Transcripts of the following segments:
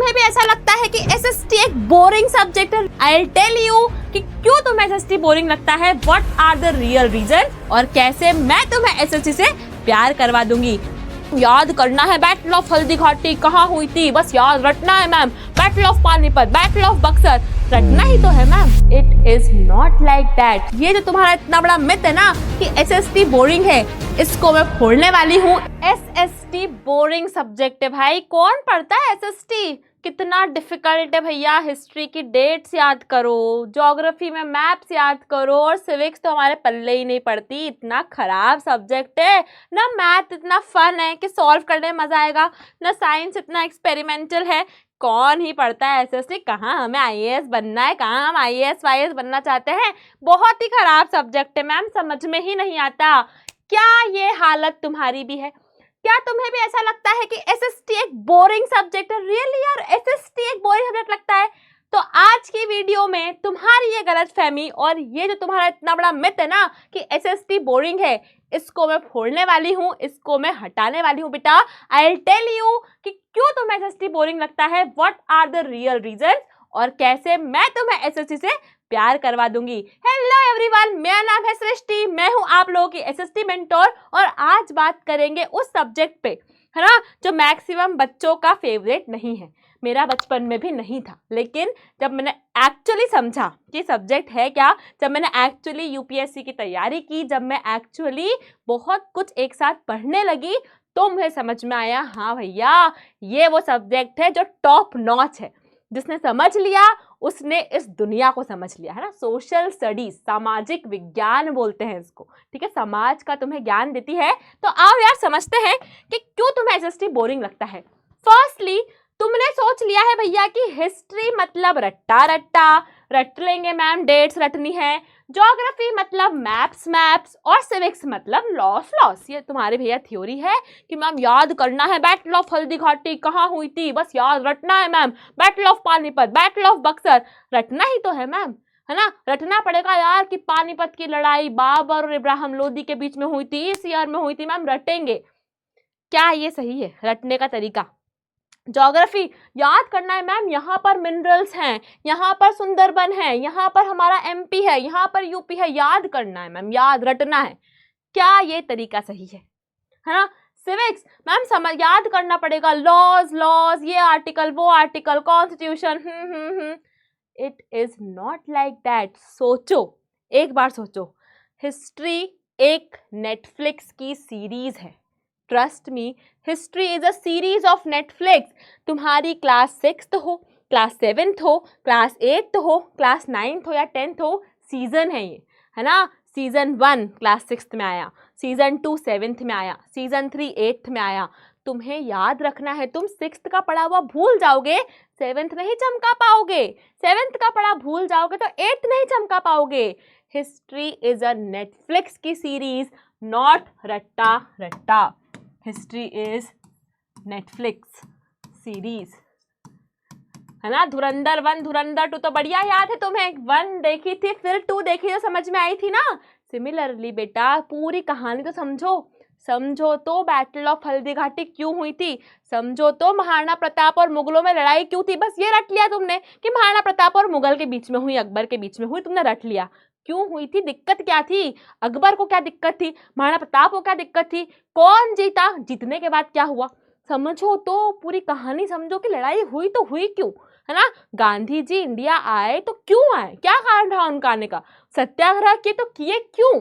तुम्हें भी ऐसा लगता है कि एसएसटी एक बोरिंग सब्जेक्ट है? आई टेल यू कि क्यों तुम्हें एसएसटी बोरिंग लगता है, what are the real reason, और कैसे मैं तुम्हें एसएसटी से प्यार करवा दूंगी। याद करना है बैटल ऑफ हल्दी घाटी कहाँ हुई थी, बस याद रटना है ma'am. Battle of Panipat, battle of Buxar, रटना ही तो है ma'am. It is not like that. ये जो तुम्हारा इतना बड़ा मिथ है ना कि एसएसटी बोरिंग है, इसको मैं फोड़ने वाली हूँ। एसएसटी बोरिंग सब्जेक्ट है भाई, कौन पढ़ता है एसएसटी? कितना डिफिकल्ट है भैया। हिस्ट्री की डेट्स याद करो, ज्योग्राफी में मैप्स याद करो, और सिविक्स तो हमारे पल्ले ही नहीं पड़ती। इतना खराब सब्जेक्ट है ना। मैथ इतना फन है कि सॉल्व करने में मजा आएगा, ना साइंस इतना एक्सपेरिमेंटल है। कौन ही पढ़ता है एसएसटी? कहाँ हमें आईएएस बनना है, कहाँ हम आईएएस वाईएएस बनना चाहते हैं। बहुत ही खराब सब्जेक्ट है मैम, समझ में ही नहीं आता। क्या ये हालत तुम्हारी भी है? क्या तुम्हें भी ऐसा लगता है कि एसएसटी एक बोरिंग सब्जेक्ट है? रियली यार, एसएसटी एक बोरिंग सब्जेक्ट लगता है? तो आज की वीडियो में तुम्हारी ये गलतफहमी और ये जो तुम्हारा इतना बड़ा मिथ है ना कि एसएसटी बोरिंग है, इसको मैं फोड़ने वाली हूँ, इसको मैं हटाने वाली हूँ बेटा। आई विल टेल यू कि क्यों तुम्हें एसएसटी बोरिंग लगता है, what are the real reason, और कैसे मैं तुम्हें एसएसटी से प्यार करवा दूंगी। हेलो एवरीवन, मेरा नाम है सृष्टि, मैं हूं आप लोगों की एसएसटी मेंटोर, और आज बात करेंगे उस सब्जेक्ट पे, है ना, जो मैक्सिमम बच्चों का फेवरेट नहीं है। मेरा बचपन में भी नहीं था, लेकिन जब मैंने एक्चुअली समझा कि सब्जेक्ट है क्या, जब मैंने एक्चुअली यूपीएससी की तैयारी की, जब मैं एक्चुअली बहुत कुछ एक साथ पढ़ने लगी, तो मुझे समझ में आया हाँ भैया, ये वो सब्जेक्ट है जो टॉप नॉच है। जिसने समझ लिया उसने इस दुनिया को समझ लिया, है ना। सोशल स्टडीज, सामाजिक विज्ञान बोलते हैं इसको, ठीक है। समाज का तुम्हें ज्ञान देती है। तो आओ यार समझते हैं कि क्यों तुम्हें एसएसटी बोरिंग लगता है। फर्स्टली, तुमने सोच लिया है भैया कि हिस्ट्री मतलब रट्टा रट्टा, रट लेंगे मैम, डेट्स रटनी है। ज्योग्राफी मतलब मैप्स मैप्स, और सिविक्स मतलब लॉस लॉस। ये तुम्हारे भैया थ्योरी है कि मैम याद करना है बैटल ऑफ हल्दी घाटी कहाँ हुई थी, बस याद रटना है ma'am. Battle of Panipat, battle of Buxar, रटना ही तो है मैम, है ना। रटना पड़ेगा यार कि पानीपत की लड़ाई बाबर और इब्राहिम लोदी के बीच में हुई थी, इस ईयर में हुई थी मैम, रटेंगे। क्या ये सही है रटने का तरीका? ज्योग्राफी याद करना है मैम, यहाँ पर मिनरल्स हैं, यहाँ पर सुंदरबन है, यहाँ पर हमारा एमपी है, यहाँ पर यूपी है, याद करना है मैम, याद रटना है। क्या ये तरीका सही है ना। सिविक्स मैम समझ याद करना पड़ेगा, लॉज लॉज, ये आर्टिकल वो article, constitution. It is not like that. सोचो, एक बार सोचो, हिस्ट्री एक नेटफ्लिक्स की सीरीज है। Trust me, history is a series of Netflix. तुम्हारी क्लास 6th हो, क्लास 7th हो, क्लास 8th हो, क्लास 9th हो या 10th हो, सीजन है ये, है ना। सीजन 1 क्लास 6th में आया, सीजन 2 7th में आया, सीजन 3 8th में आया। तुम्हें याद रखना है, तुम 6th का पढ़ा हुआ भूल जाओगे, 7th नहीं चमका पाओगे। 7th का पढ़ा भूल जाओगे तो 8th नहीं चमका पाओगे। हिस्ट्री इज अ नेटफ्लिक्स की सीरीज, नॉट रट्टा रट्टा। हिस्ट्री इज नेटफ्लिक्स सीरीज, है ना। धुरंधर 1 धुरंधर 2 तो बढ़िया याद है तुम्हें, 1 देखी थी फिर 2 देखी तो समझ में आई थी ना। सिमिलरली बेटा, पूरी कहानी तो समझो तो बैटल ऑफ हल्दी घाटी क्यों हुई थी, समझो तो महाराणा प्रताप और मुगलों में लड़ाई क्यों थी। बस ये रट लिया तुमने कि महाराणा प्रताप और मुगल के बीच में हुई, अकबर के बीच में हुई, तुमने रट लिया। क्यों हुई थी, दिक्कत क्या थी, अकबर को क्या दिक्कत थी, महाराणा प्रताप को क्या दिक्कत थी, कौन जीता, जीतने के बाद क्या हुआ, समझो तो, पूरी कहानी समझो कि लड़ाई हुई तो हुई क्यों, है ना। गांधी जी इंडिया आए तो क्यों आए, क्या कारण रहा उनका आने का, सत्याग्रह किए तो किए क्यों,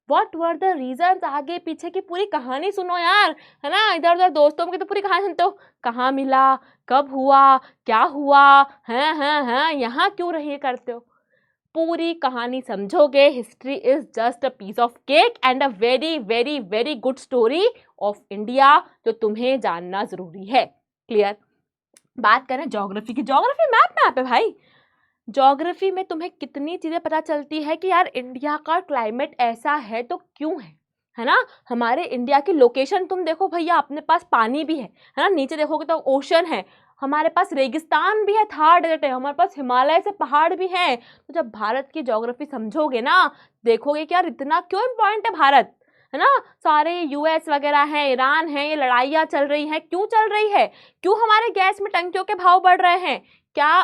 व्हाट वर द रीजंस, आगे पीछे की पूरी कहानी सुनो यार, है ना। इधर उधर दोस्तों की तो पूरी कहानी सुनते हो, कहाँ मिला, कब हुआ, क्या हुआ, है यहाँ क्यों रही करते हो। पूरी कहानी समझोगे। History is just a piece of cake and a very very very good story of India, जो तुम्हें जानना जरूरी है। क्लियर। बात करें ज्योग्राफी की, ज्योग्राफी मैप है भाई। ज्योग्राफी में तुम्हें कितनी चीजें पता चलती है कि यार इंडिया का क्लाइमेट ऐसा है तो क्यों है ना। हमारे इंडिया की लोकेशन तुम देखो भैया, अपने पास पानी भी है ना, नीचे देखोगे तो ओशन है, हमारे पास रेगिस्तान भी है, थार डेजर्ट है, हमारे पास हिमालय से पहाड़ भी हैं। तो जब भारत की ज्योग्राफी समझोगे ना, देखोगे कि यार इतना क्यों इम्पोर्टेंट है भारत, है ना। सारे यूएस वगैरह हैं, ईरान है, ये लड़ाइयाँ चल रही हैं, क्यों चल रही है, क्यों हमारे गैस में टंकियों के भाव बढ़ रहे हैं, क्या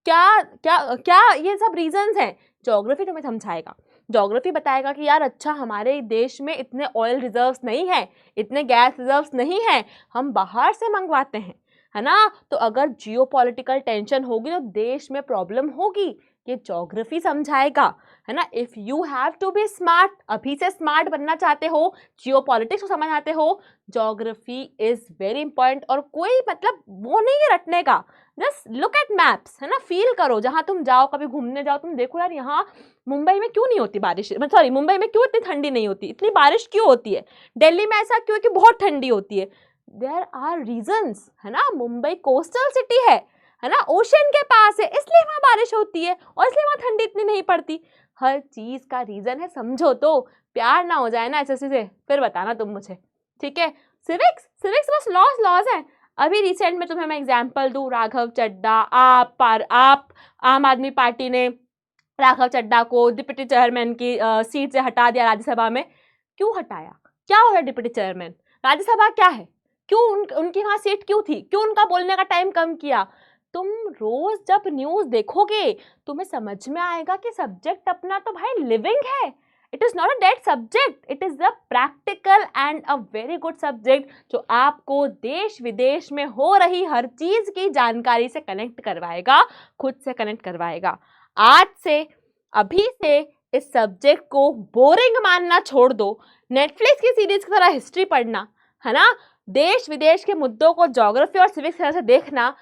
क्या क्या क्या ये सब रीजंस हैं। ज्योग्राफी तुम्हें समझाएगा, ज्योग्राफी बताएगा कि यार अच्छा हमारे देश में इतने ऑयल रिजर्व्स नहीं है, इतने गैस रिजर्व्स नहीं है, हम बाहर से मंगवाते हैं, है ना। तो अगर जियोपॉलिटिकल टेंशन होगी तो देश में प्रॉब्लम होगी, ये ज्योग्राफी समझाएगा, है ना। If you have to be smart, अभी से स्मार्ट बनना चाहते हो, जियोपॉलिटिक्स को समझ आते हो, ज्योग्राफी इज वेरी इंपॉर्टेंट। और कोई मतलब वो नहीं है रटने का, जस्ट लुक एट मैप्स, है ना, फील करो। जहाँ तुम जाओ, कभी घूमने जाओ, तुम देखो यार यहाँ मुंबई में क्यों नहीं होती बारिश, सॉरी मुंबई में क्यों इतनी ठंडी नहीं होती, इतनी बारिश क्यों होती है, दिल्ली में ऐसा क्यों है कि बहुत ठंडी होती है। देयर आर रीजंस, है ना। मुंबई कोस्टल सिटी है ना, ओशन के पास है, इसलिए वहाँ बारिश होती है और इसलिए वहाँ ठंडी इतनी नहीं पड़ती। हर चीज का रीजन है, समझो तो। प्यार ना हो जाए ना एसएससी से, फिर बताना तुम मुझे, ठीक है। सिविक्स, सिविक्स बस लॉज लॉज है। अभी रिसेंट में तुम्हें मैं एग्जांपल दूं, राघव चड्डा, आप आम आदमी पार्टी ने राघव चड्डा को डिप्टी चेयरमैन की सीट से हटा दिया राज्यसभा में। क्यों हटाया, क्या हो गया डिप्टी चेयरमैन, राज्यसभा क्या है, क्यों उनकी वहां सीट क्यों थी, क्यों उनका बोलने का टाइम कम किया। तुम रोज जब न्यूज देखोगे तुम्हें समझ में आएगा कि सब्जेक्ट अपना तो भाई लिविंग है, it is not a dead subject, it is a practical and a very good subject जो आपको देश विदेश में हो रही हर चीज की जानकारी से कनेक्ट करवाएगा, खुद से कनेक्ट करवाएगा। आज से, अभी से इस सब्जेक्ट को बोरिंग मानना छोड़ दो, नेटफ्लिक्स की सीरीज की तरह हिस्ट्री पढ़ना, है ना, देश विदेश के मुद्दों को ज्योग्राफी और सिविक्स से देखना।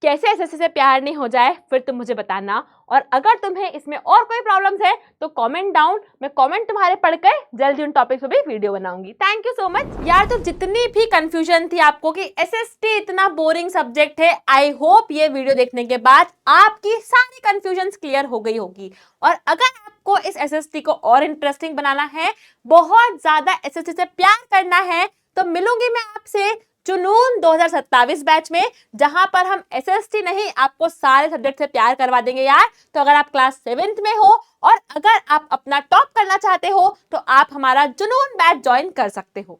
कैसे एसएससी से प्यार नहीं हो जाए फिर तुम मुझे बताना। और अगर तुम्हें इसमें और कोई प्रॉब्लम्स है तो कमेंट डाउन, मैं कमेंट तुम्हारे पढ़कर जल्दी उन टॉपिक्स पे भी वीडियो बनाऊंगी। थैंक यू सो मच यार। तो जितनी भी कंफ्यूजन थी आपको कि एसएसटी इतना बोरिंग सब्जेक्ट है, आई होप ये वीडियो देखने के बाद आपकी सारी कंफ्यूजन क्लियर हो गई होगी। और अगर आपको इस एसएसटी को और इंटरेस्टिंग बनाना है, बहुत ज्यादा एसएसटी से प्यार करना है, तो मिलूंगी मैं आपसे जुनून 2027 बैच में, जहां पर हम एसएसटी नहीं आपको सारे सब्जेक्ट से प्यार करवा देंगे यार। तो अगर आप क्लास 7th में हो और अगर आप अपना टॉप करना चाहते हो तो आप हमारा जुनून बैच ज्वाइन कर सकते हो।